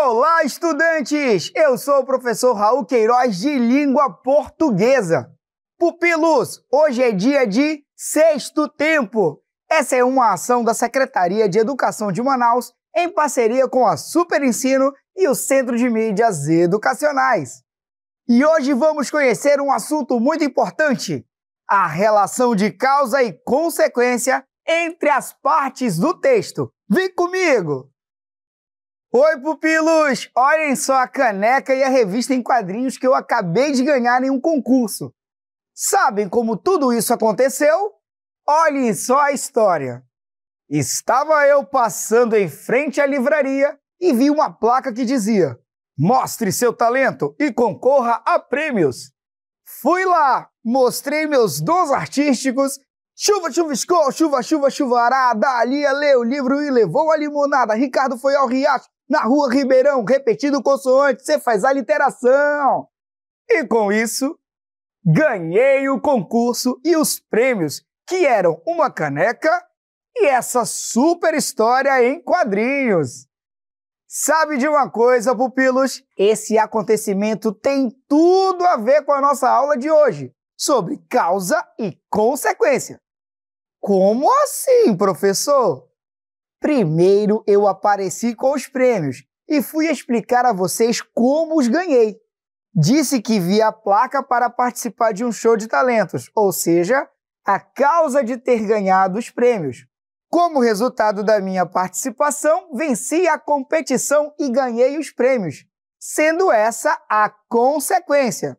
Olá, estudantes! Eu sou o professor Raul Queiroz de Língua Portuguesa. Pupilos, hoje é dia de Sexto Tempo. Essa é uma ação da Secretaria de Educação de Manaus em parceria com a Super Ensino e o Centro de Mídias Educacionais. E hoje vamos conhecer um assunto muito importante: a relação de causa e consequência entre as partes do texto. Vem comigo! Oi, pupilos! Olhem só a caneca e a revista em quadrinhos que eu acabei de ganhar em um concurso. Sabem como tudo isso aconteceu? Olhem só a história. Estava eu passando em frente à livraria e vi uma placa que dizia: "Mostre seu talento e concorra a prêmios." Fui lá, mostrei meus dons artísticos. Chuva chuviscou, chuva chuvarada. Alia leu o livro e levou a limonada. Ricardo foi ao riacho, na rua Ribeirão, repetido consoante, você faz a literação. E com isso, ganhei o concurso e os prêmios, que eram uma caneca e essa super história em quadrinhos. Sabe de uma coisa, pupilos? Esse acontecimento tem tudo a ver com a nossa aula de hoje, sobre causa e consequência. Como assim, professor? Primeiro eu apareci com os prêmios e fui explicar a vocês como os ganhei. Disse que vi a placa para participar de um show de talentos, ou seja, a causa de ter ganhado os prêmios. Como resultado da minha participação, venci a competição e ganhei os prêmios, sendo essa a consequência.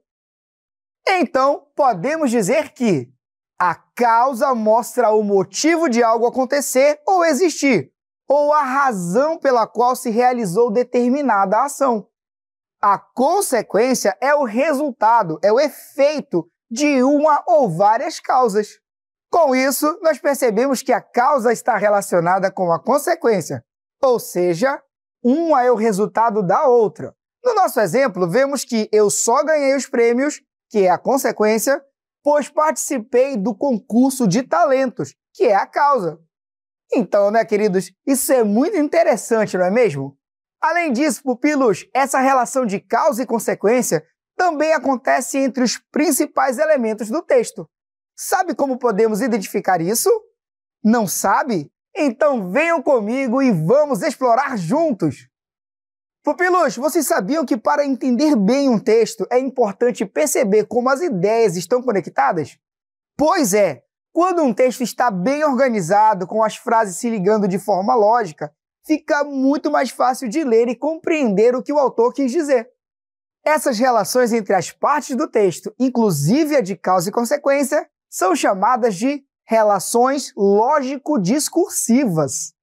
Então, podemos dizer que a causa mostra o motivo de algo acontecer ou existir, ou a razão pela qual se realizou determinada ação. A consequência é o resultado, é o efeito de uma ou várias causas. Com isso, nós percebemos que a causa está relacionada com a consequência, ou seja, uma é o resultado da outra. No nosso exemplo, vemos que eu só ganhei os prêmios, que é a consequência, pois participei do concurso de talentos, que é a causa. Então, né, queridos, isso é muito interessante, não é mesmo? Além disso, pupilos, essa relação de causa e consequência também acontece entre os principais elementos do texto. Sabe como podemos identificar isso? Não sabe? Então venham comigo e vamos explorar juntos! Pupilos, vocês sabiam que para entender bem um texto é importante perceber como as ideias estão conectadas? Pois é, quando um texto está bem organizado, com as frases se ligando de forma lógica, fica muito mais fácil de ler e compreender o que o autor quis dizer. Essas relações entre as partes do texto, inclusive a de causa e consequência, são chamadas de relações lógico-discursivas.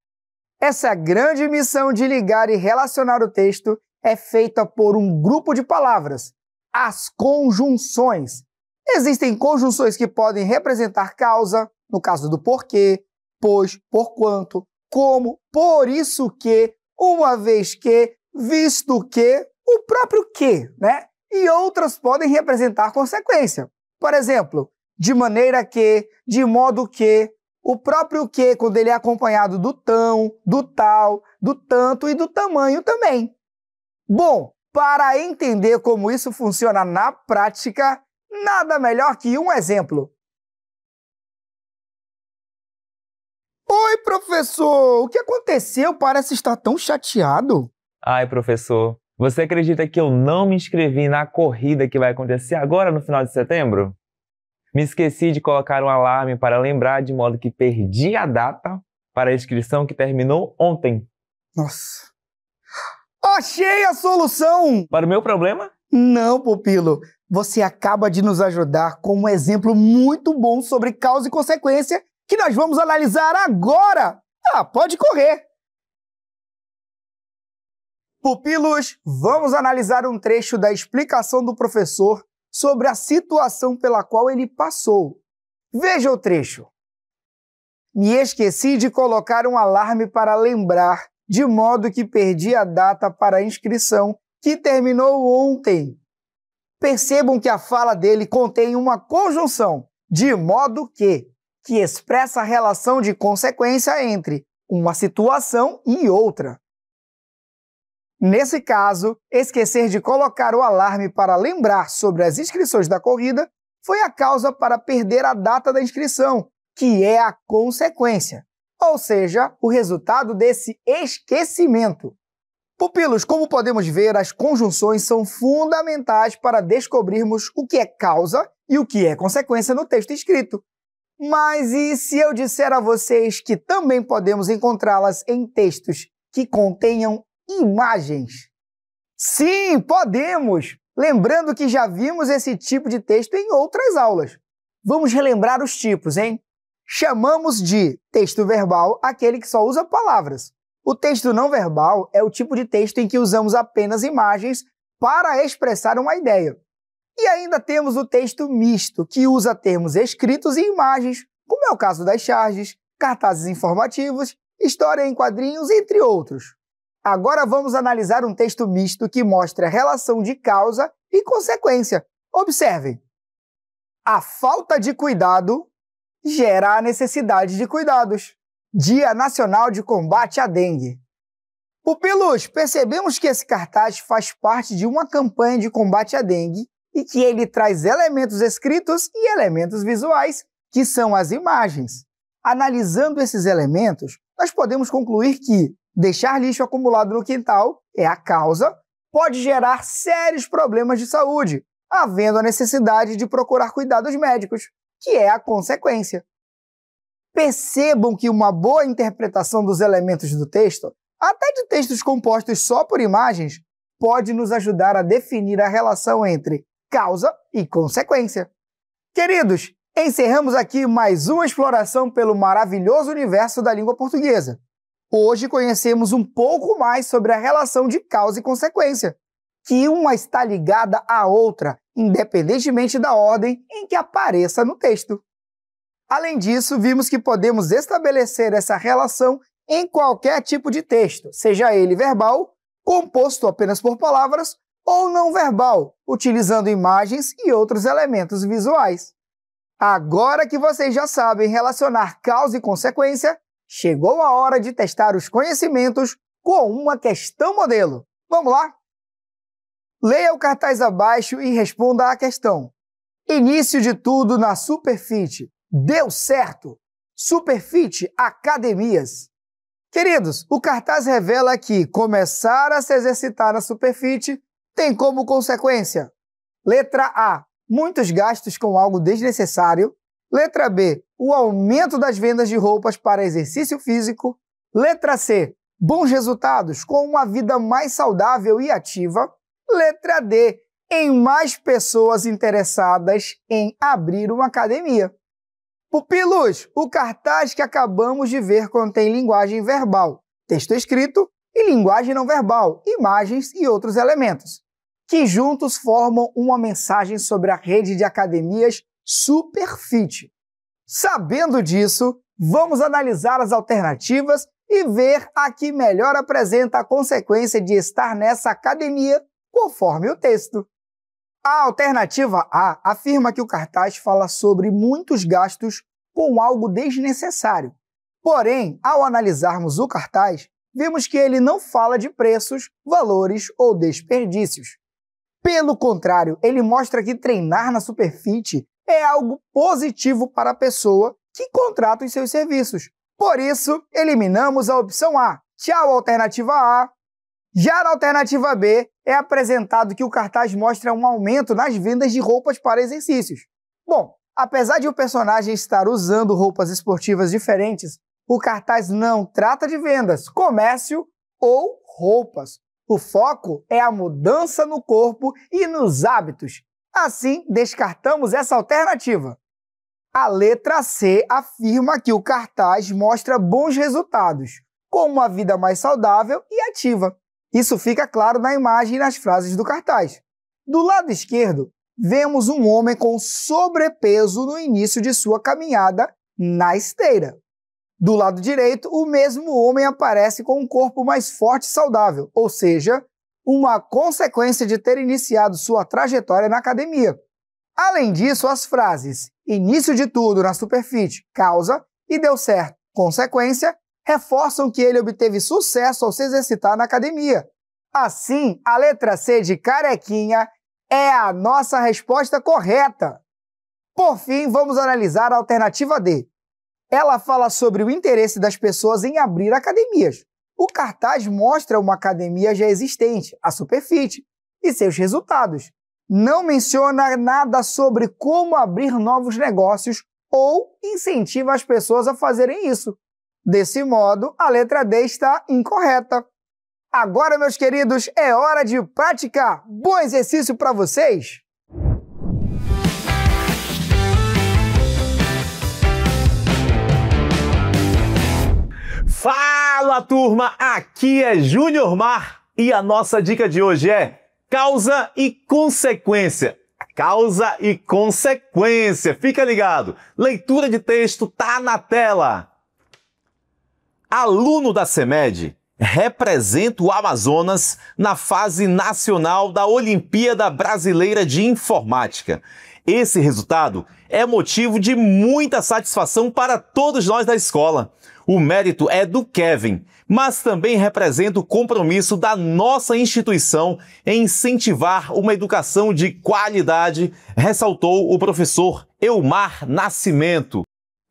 Essa grande missão de ligar e relacionar o texto é feita por um grupo de palavras, as conjunções. Existem conjunções que podem representar causa, no caso do porquê, pois, porquanto, como, por isso que, uma vez que, visto que, o próprio que, né? E outras podem representar consequência. Por exemplo, de maneira que, de modo que, o próprio que, quando ele é acompanhado do tão, do tal, do tanto e do tamanho também. Bom, para entender como isso funciona na prática, nada melhor que um exemplo. Oi, professor! O que aconteceu? Parece estar tão chateado. Ai, professor, você acredita que eu não me inscrevi na corrida que vai acontecer agora no final de setembro? Me esqueci de colocar um alarme para lembrar, de modo que perdi a data para a inscrição que terminou ontem. Nossa! Achei a solução! Para o meu problema? Não, pupilo. Você acaba de nos ajudar com um exemplo muito bom sobre causa e consequência que nós vamos analisar agora! Pode correr! Pupilos, vamos analisar um trecho da explicação do professor sobre a situação pela qual ele passou. Veja o trecho. Me esqueci de colocar um alarme para lembrar, de modo que perdi a data para a inscrição, que terminou ontem. Percebam que a fala dele contém uma conjunção, de modo que expressa a relação de consequência entre uma situação e outra. Nesse caso, esquecer de colocar o alarme para lembrar sobre as inscrições da corrida foi a causa para perder a data da inscrição, que é a consequência, ou seja, o resultado desse esquecimento. Pupilos, como podemos ver, as conjunções são fundamentais para descobrirmos o que é causa e o que é consequência no texto escrito. Mas e se eu disser a vocês que também podemos encontrá-las em textos que contenham imagens? Sim, podemos! Lembrando que já vimos esse tipo de texto em outras aulas. Vamos relembrar os tipos, hein? Chamamos de texto verbal aquele que só usa palavras. O texto não verbal é o tipo de texto em que usamos apenas imagens para expressar uma ideia. E ainda temos o texto misto, que usa termos escritos e imagens, como é o caso das charges, cartazes informativos, história em quadrinhos, entre outros. Agora vamos analisar um texto misto que mostra a relação de causa e consequência. Observem. A falta de cuidado gera a necessidade de cuidados. Dia Nacional de Combate à Dengue. Pupilos, percebemos que esse cartaz faz parte de uma campanha de combate à dengue e que ele traz elementos escritos e elementos visuais, que são as imagens. Analisando esses elementos, nós podemos concluir que deixar lixo acumulado no quintal é a causa, pode gerar sérios problemas de saúde, havendo a necessidade de procurar cuidados médicos, que é a consequência. Percebam que uma boa interpretação dos elementos do texto, até de textos compostos só por imagens, pode nos ajudar a definir a relação entre causa e consequência. Queridos, encerramos aqui mais uma exploração pelo maravilhoso universo da língua portuguesa. Hoje conhecemos um pouco mais sobre a relação de causa e consequência, que uma está ligada à outra, independentemente da ordem em que apareça no texto. Além disso, vimos que podemos estabelecer essa relação em qualquer tipo de texto, seja ele verbal, composto apenas por palavras, ou não verbal, utilizando imagens e outros elementos visuais. Agora que vocês já sabem relacionar causa e consequência, chegou a hora de testar os conhecimentos com uma questão modelo. Vamos lá? Leia o cartaz abaixo e responda à questão. Início de tudo na Superfit. Deu certo! Superfit Academias. Queridos, o cartaz revela que começar a se exercitar na Superfit tem como consequência: letra A, muitos gastos com algo desnecessário. Letra B, o aumento das vendas de roupas para exercício físico. Letra C, bons resultados com uma vida mais saudável e ativa. Letra D, em mais pessoas interessadas em abrir uma academia. Pupilos, o cartaz que acabamos de ver contém linguagem verbal, texto escrito e linguagem não verbal, imagens e outros elementos, que juntos formam uma mensagem sobre a rede de academias Superfit. Sabendo disso, vamos analisar as alternativas e ver a que melhor apresenta a consequência de estar nessa academia, conforme o texto. A alternativa A afirma que o cartaz fala sobre muitos gastos com algo desnecessário. Porém, ao analisarmos o cartaz, vimos que ele não fala de preços, valores ou desperdícios. Pelo contrário, ele mostra que treinar na Superfit é algo positivo para a pessoa que contrata os seus serviços. Por isso, eliminamos a opção A. Tchau, alternativa A. Já na alternativa B, é apresentado que o cartaz mostra um aumento nas vendas de roupas para exercícios. Bom, apesar de o personagem estar usando roupas esportivas diferentes, o cartaz não trata de vendas, comércio ou roupas. O foco é a mudança no corpo e nos hábitos. Assim, descartamos essa alternativa. A letra C afirma que o cartaz mostra bons resultados, com uma vida mais saudável e ativa. Isso fica claro na imagem e nas frases do cartaz. Do lado esquerdo, vemos um homem com sobrepeso no início de sua caminhada na esteira. Do lado direito, o mesmo homem aparece com um corpo mais forte e saudável, ou seja, uma consequência de ter iniciado sua trajetória na academia. Além disso, as frases início de tudo na Superfit, causa, e deu certo, consequência, reforçam que ele obteve sucesso ao se exercitar na academia. Assim, a letra C de carequinha é a nossa resposta correta. Por fim, vamos analisar a alternativa D. Ela fala sobre o interesse das pessoas em abrir academias. O cartaz mostra uma academia já existente, a Superfit, e seus resultados. Não menciona nada sobre como abrir novos negócios ou incentiva as pessoas a fazerem isso. Desse modo, a letra D está incorreta. Agora, meus queridos, é hora de praticar. Bom exercício para vocês! Fala, turma! Aqui é Júnior Mar e a nossa dica de hoje é causa e consequência. Causa e consequência. Fica ligado. Leitura de texto tá na tela. Aluno da CEMED representa o Amazonas na fase nacional da Olimpíada Brasileira de Informática. Esse resultado é motivo de muita satisfação para todos nós da escola. O mérito é do Kevin, mas também representa o compromisso da nossa instituição em incentivar uma educação de qualidade, ressaltou o professor Elmar Nascimento.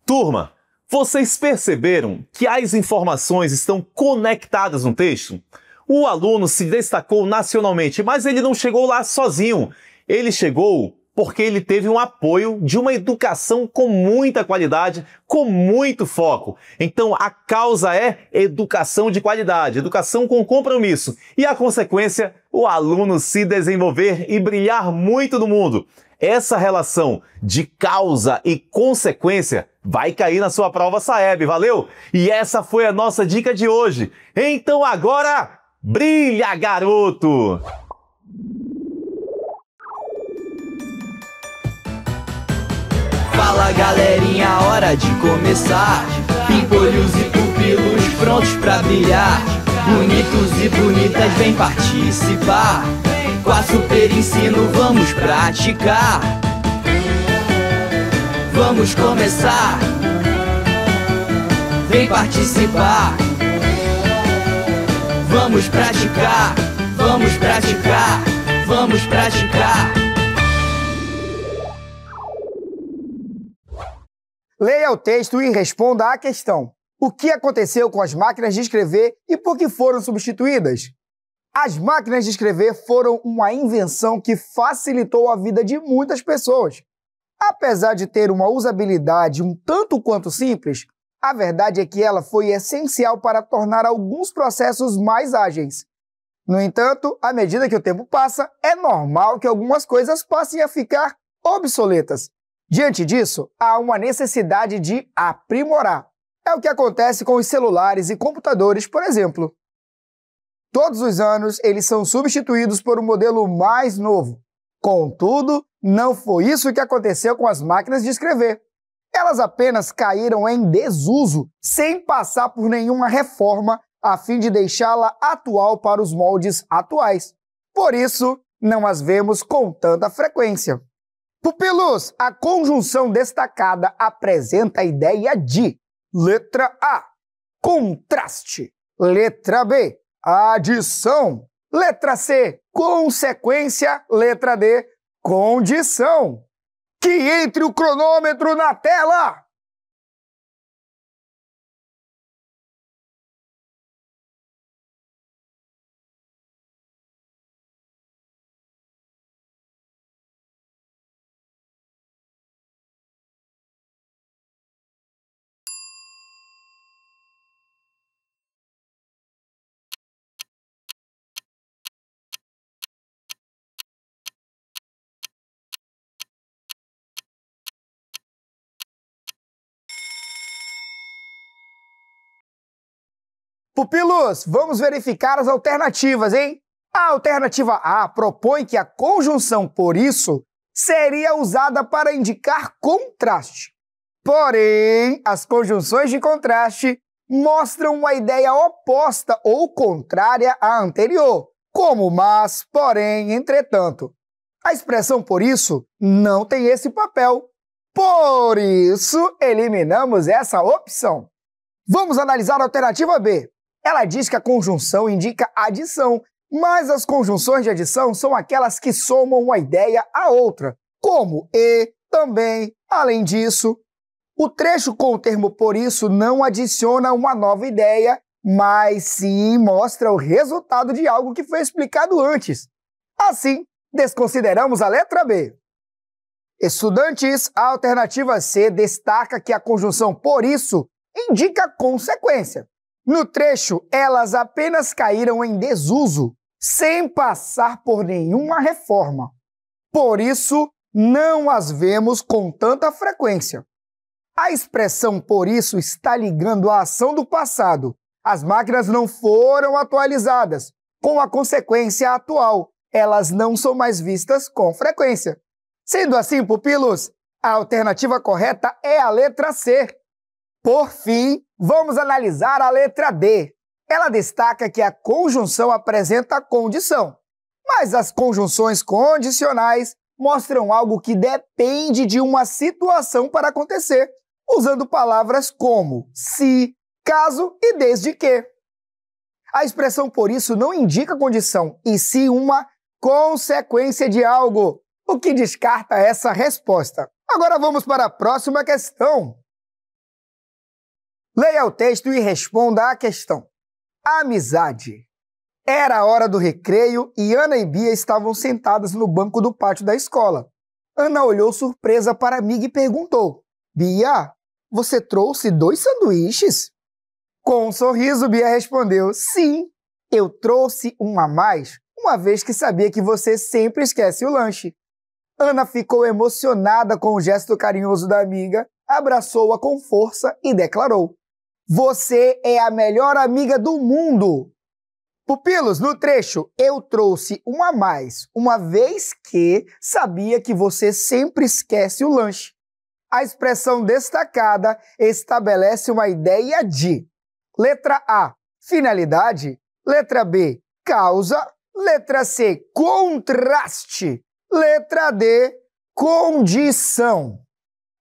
Turma, vocês perceberam que as informações estão conectadas no texto? O aluno se destacou nacionalmente, mas ele não chegou lá sozinho. Ele chegou porque ele teve um apoio de uma educação com muita qualidade, com muito foco. Então, a causa é educação de qualidade, educação com compromisso. E a consequência, o aluno se desenvolver e brilhar muito no mundo. Essa relação de causa e consequência vai cair na sua prova SAEB, valeu? E essa foi a nossa dica de hoje. Então agora, brilha, garoto! Fala, galerinha, hora de começar. Pimpolhos e pupilos prontos pra brilhar. Bonitos e bonitas, vem participar. Com a Super Ensino vamos praticar. Vamos começar. Vem participar. Vamos praticar. Vamos praticar. Vamos praticar. Leia o texto e responda à questão. O que aconteceu com as máquinas de escrever e por que foram substituídas? As máquinas de escrever foram uma invenção que facilitou a vida de muitas pessoas. Apesar de ter uma usabilidade um tanto quanto simples, a verdade é que ela foi essencial para tornar alguns processos mais ágeis. No entanto, à medida que o tempo passa, é normal que algumas coisas passem a ficar obsoletas. Diante disso, há uma necessidade de aprimorar. É o que acontece com os celulares e computadores, por exemplo. Todos os anos, eles são substituídos por um modelo mais novo. Contudo, não foi isso que aconteceu com as máquinas de escrever. Elas apenas caíram em desuso, sem passar por nenhuma reforma, a fim de deixá-la atual para os moldes atuais. Por isso, não as vemos com tanta frequência. Pupilos, a conjunção destacada apresenta a ideia de letra A, contraste, letra B, adição, letra C, consequência, letra D, condição. Que entre o cronômetro na tela! Pupilos, vamos verificar as alternativas, hein? A alternativa A propõe que a conjunção por isso seria usada para indicar contraste. Porém, as conjunções de contraste mostram uma ideia oposta ou contrária à anterior, como mas, porém, entretanto. A expressão por isso não tem esse papel. Por isso, eliminamos essa opção. Vamos analisar a alternativa B. Ela diz que a conjunção indica adição, Mas as conjunções de adição são aquelas que somam uma ideia a outra, como e, também, além disso. O trecho com o termo por isso não adiciona uma nova ideia, mas sim mostra o resultado de algo que foi explicado antes. Assim, desconsideramos a letra B. Estudantes, a alternativa C destaca que a conjunção por isso indica consequência. No trecho, elas apenas caíram em desuso, sem passar por nenhuma reforma. Por isso, não as vemos com tanta frequência. A expressão por isso está ligando a ação do passado. As máquinas não foram atualizadas. Com a consequência atual, elas não são mais vistas com frequência. Sendo assim, pupilos, a alternativa correta é a letra C. Por fim, vamos analisar a letra D. Ela destaca que a conjunção apresenta condição, mas as conjunções condicionais mostram algo que depende de uma situação para acontecer, usando palavras como se, caso e desde que. A expressão por isso não indica condição, e sim uma consequência de algo, o que descarta essa resposta. Agora vamos para a próxima questão. Leia o texto e responda à questão. Amizade. Era a hora do recreio e Ana e Bia estavam sentadas no banco do pátio da escola. Ana olhou surpresa para a amiga e perguntou: Bia, você trouxe 2 sanduíches? Com um sorriso, Bia respondeu: sim, eu trouxe um a mais, uma vez que sabia que você sempre esquece o lanche. Ana ficou emocionada com o gesto carinhoso da amiga, abraçou-a com força e declarou: você é a melhor amiga do mundo! Pupilos, no trecho, eu trouxe um a mais, uma vez que sabia que você sempre esquece o lanche. A expressão destacada estabelece uma ideia de: letra A, finalidade, letra B, causa, letra C, contraste, letra D, condição.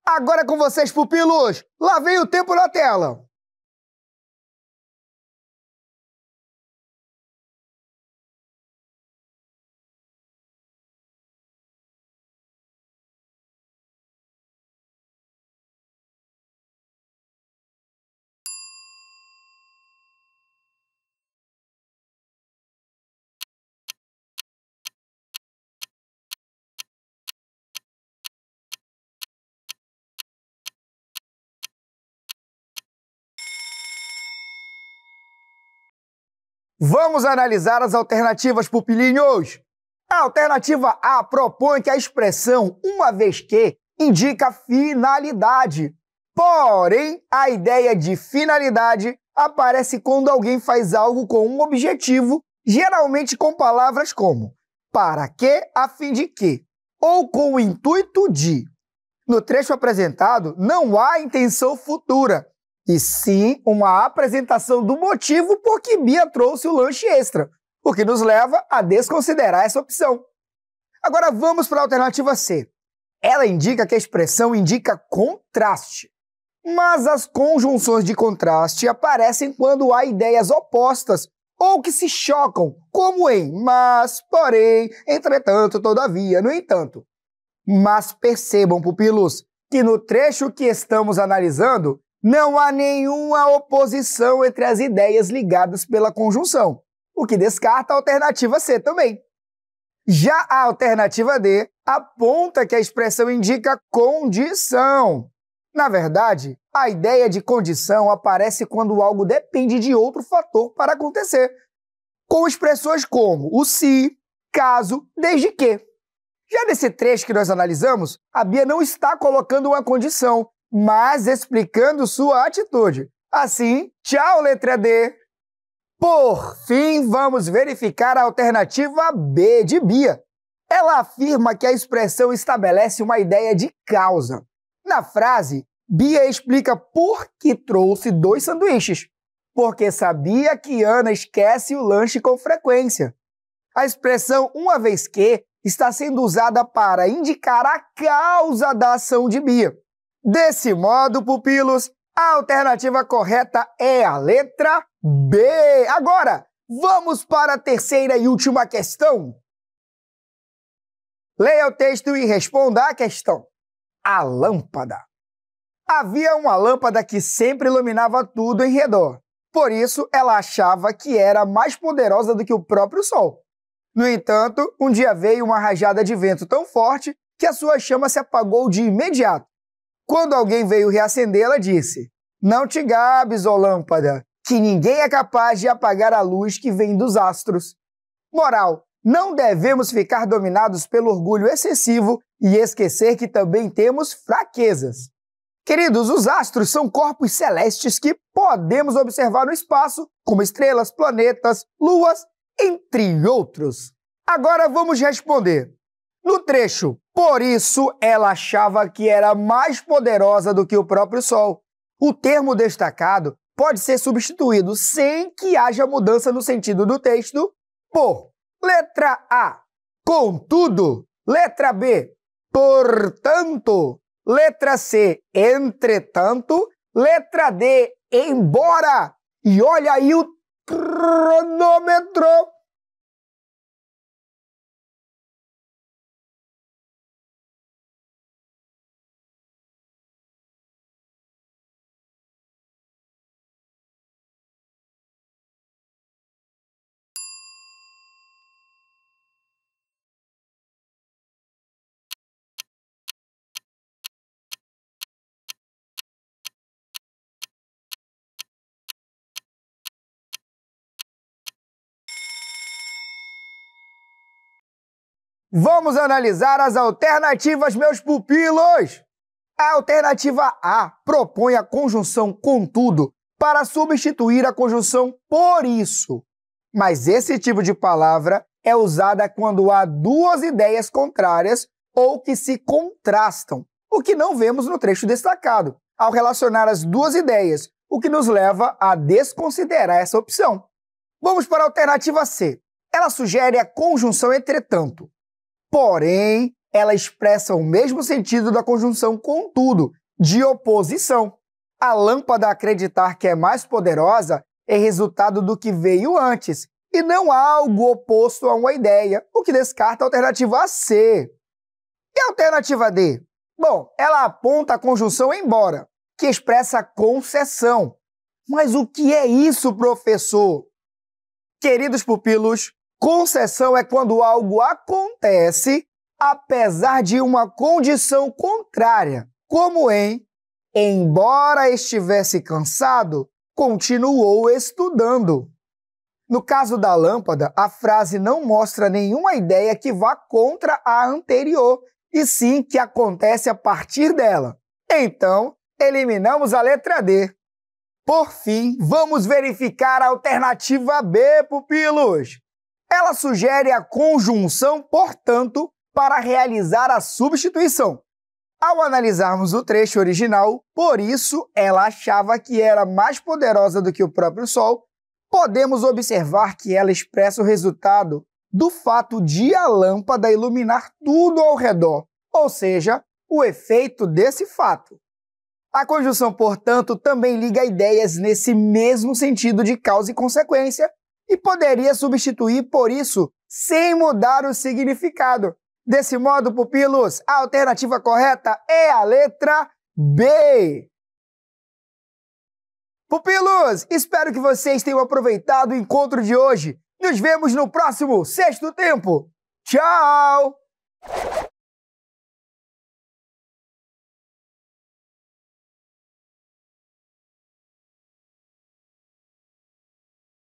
Agora com vocês, pupilos, lá vem o tempo na tela. Vamos analisar as alternativas, pupilinhos. A alternativa A propõe que a expressão uma vez que indica finalidade. Porém, a ideia de finalidade aparece quando alguém faz algo com um objetivo, geralmente com palavras como para que, a fim de que, ou com o intuito de. No trecho apresentado, não há intenção futura, e sim uma apresentação do motivo por que Bia trouxe o lanche extra, o que nos leva a desconsiderar essa opção. Agora vamos para a alternativa C. Ela indica que a expressão indica contraste, mas as conjunções de contraste aparecem quando há ideias opostas ou que se chocam, como em mas, porém, entretanto, todavia, no entanto. Mas percebam, pupilos, que no trecho que estamos analisando, não há nenhuma oposição entre as ideias ligadas pela conjunção, o que descarta a alternativa C também. Já a alternativa D aponta que a expressão indica condição. Na verdade, a ideia de condição aparece quando algo depende de outro fator para acontecer, com expressões como o se, caso, desde que. Já nesse trecho que nós analisamos, a Bia não está colocando uma condição, mas explicando sua atitude. Assim, tchau, letra D. Por fim, vamos verificar a alternativa B de Bia. Ela afirma que a expressão estabelece uma ideia de causa. Na frase, Bia explica por que trouxe 2 sanduíches, porque sabia que Ana esquece o lanche com frequência. A expressão uma vez que está sendo usada para indicar a causa da ação de Bia. Desse modo, pupilos, a alternativa correta é a letra B. Agora, Vamos para a terceira e última questão. Leia o texto e responda a questão. A lâmpada. Havia uma lâmpada que sempre iluminava tudo em redor. Por isso, ela achava que era mais poderosa do que o próprio sol. No entanto, um dia veio uma rajada de vento tão forte que a sua chama se apagou de imediato. Quando alguém veio reacendê-la, disse: "Não te gabes, ó lâmpada, que ninguém é capaz de apagar a luz que vem dos astros." Moral: não devemos ficar dominados pelo orgulho excessivo e esquecer que também temos fraquezas. Queridos, os astros são corpos celestes que podemos observar no espaço, como estrelas, planetas, luas, entre outros. Agora vamos responder. No trecho, por isso ela achava que era mais poderosa do que o próprio Sol. O termo destacado pode ser substituído sem que haja mudança no sentido do texto por letra A, contudo, letra B, portanto, letra C, entretanto, letra D, embora. E olha aí o cronômetro. Vamos analisar as alternativas, meus pupilos! A alternativa A propõe a conjunção contudo para substituir a conjunção por isso. Mas esse tipo de palavra é usada quando há duas ideias contrárias ou que se contrastam, o que não vemos no trecho destacado, ao relacionar as duas ideias, o que nos leva a desconsiderar essa opção. Vamos para a alternativa C. Ela sugere a conjunção entretanto. Porém, ela expressa o mesmo sentido da conjunção contudo, de oposição. A lâmpada acreditar que é mais poderosa é resultado do que veio antes, e não algo oposto a uma ideia, o que descarta a alternativa C. E a alternativa D? Bom, ela aponta a conjunção embora, que expressa concessão. Mas o que é isso, professor? Queridos pupilos, concessão é quando algo acontece apesar de uma condição contrária, como em embora estivesse cansado, continuou estudando. No caso da lâmpada, a frase não mostra nenhuma ideia que vá contra a anterior, e sim que acontece a partir dela. Então, eliminamos a letra D. Por fim, vamos verificar a alternativa B, pupilos. Ela sugere a conjunção, portanto, para realizar a substituição. Ao analisarmos o trecho original, por isso ela achava que era mais poderosa do que o próprio Sol, podemos observar que ela expressa o resultado do fato de a lâmpada iluminar tudo ao redor, ou seja, o efeito desse fato. A conjunção, portanto, também liga ideias nesse mesmo sentido de causa e consequência, e poderia substituir por isso sem mudar o significado. Desse modo, pupilos, a alternativa correta é a letra B. Pupilos, espero que vocês tenham aproveitado o encontro de hoje. Nos vemos no próximo Sexto Tempo. Tchau!